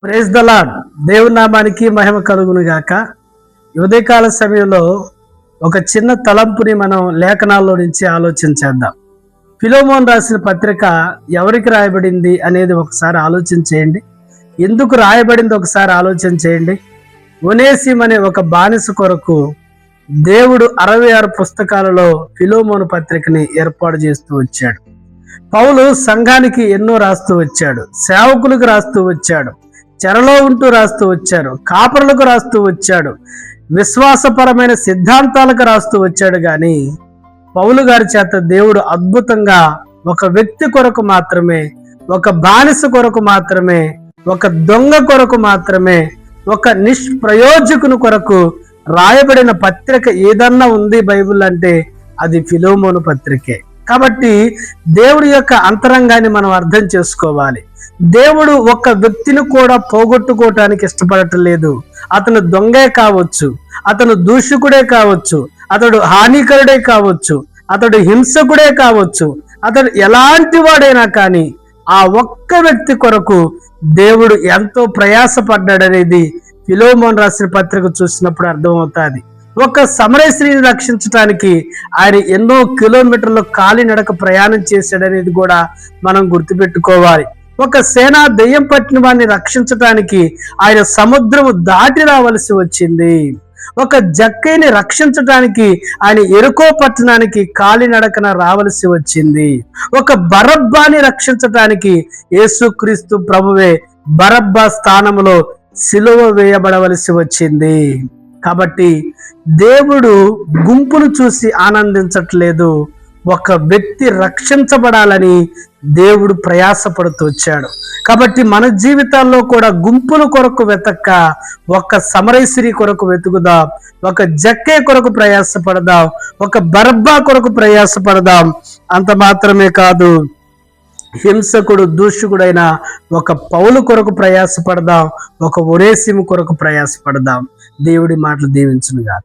Praise the lord. దేవుని నామానికి మహిమ కలుగును గాక. ఉదయకాల సమయంలో ఒక చిన్న తలంపుని మనం లేఖనాల్లో నుంచి ఆలోచించేద్దాం. ఫిలోమోన్ రాసిన పత్రిక ఎవరికి రాయబడింది అనేది ఒకసారి ఆలోచన చేయండి. ఎందుకు రాయబడింది ఒకసారి ఆలోచన చేయండి. ఒనేసిం అనే ఒక బానిస కొరకు దేవుడు 66 పుస్తకాలలో ఫిలోమోను పత్రికని ఏర్పాటు చేస్తూ వచ్చాడు. పౌలు సంఘానికి ఎన్నో రాస్తూ వచ్చాడు, సేవకులకు రాస్తూ వచ్చాడు, చెరలో ఉంటూ రాస్తూ వచ్చాడు, కాపరులకు రాస్తూ వచ్చాడు, విశ్వాసపరమైన సిద్ధాంతాలకు రాస్తూ వచ్చాడు. కానీ పౌలు గారి చేత దేవుడు అద్భుతంగా ఒక వ్యక్తి కొరకు మాత్రమే, ఒక బానిస కొరకు మాత్రమే, ఒక దొంగ కొరకు మాత్రమే, ఒక నిష్ప్రయోజకుని కొరకు రాయబడిన పత్రిక ఏదన్నా ఉంది బైబిల్ అంటే అది ఫిలోమోను పత్రికే. కాబట్టి దేవుడి యొక్క అంతరంగాన్ని మనం అర్థం చేసుకోవాలి. దేవుడు ఒక వ్యక్తిని కూడా పోగొట్టుకోవటానికి ఇష్టపడటం లేదు. అతను దొంగే కావచ్చు, అతను దూషకుడే కావచ్చు, అతడు హానికరుడే కావచ్చు, అతడు హింసకుడే కావచ్చు, అతడు ఎలాంటి వాడైనా కానీ ఆ ఒక్క వ్యక్తి కొరకు దేవుడు ఎంతో ప్రయాసపడ్డాడనేది ఫిలోమోను రాసిన పత్రిక చూసినప్పుడు అర్థమవుతుంది. ఒక సమరయ స్త్రీని రక్షించడానికి ఆయన ఎన్నో కిలోమీటర్లు కాలినడక ప్రయాణం చేశాడనేది కూడా మనం గుర్తుపెట్టుకోవాలి. ఒక సేనా దెయ్యం పట్టిన వాడిని రక్షించడానికి ఆయన సముద్రము దాటి రావలసి వచ్చింది. ఒక జక్కైని రక్షించడానికి ఆయన ఎరుకో పట్టణానికి కాలినడకన రావలసి వచ్చింది. ఒక బరబ్బాని రక్షించడానికి యేసుక్రీస్తు ప్రభువే బరబ్బా స్థానంలో సిలువ వేయబడవలసి వచ్చింది. కాబట్టి దేవుడు గుంపును చూసి ఆనందించట్లేదు, ఒక వ్యక్తి రక్షించబడాలని దేవుడు ప్రయాసపడుతూ వచ్చాడు. కాబట్టి మన జీవితాల్లో కూడా గుంపుల కొరకు వెతక్క ఒక సమరయ స్త్రీ కొరకు వెతుకుదాం, ఒక జక్కే కొరకు ప్రయాసపడదాం, ఒక బరబ్బా కొరకు ప్రయాసపడదాం. అంత మాత్రమే కాదు, హింసకుడు దూషకుడైన ఒక పౌలు కొరకు ప్రయాసపడదాం, ఒక ఒనేసిము కొరకు ప్రయాసపడదాం. దేవుడి మాటలు దీవించును గాక.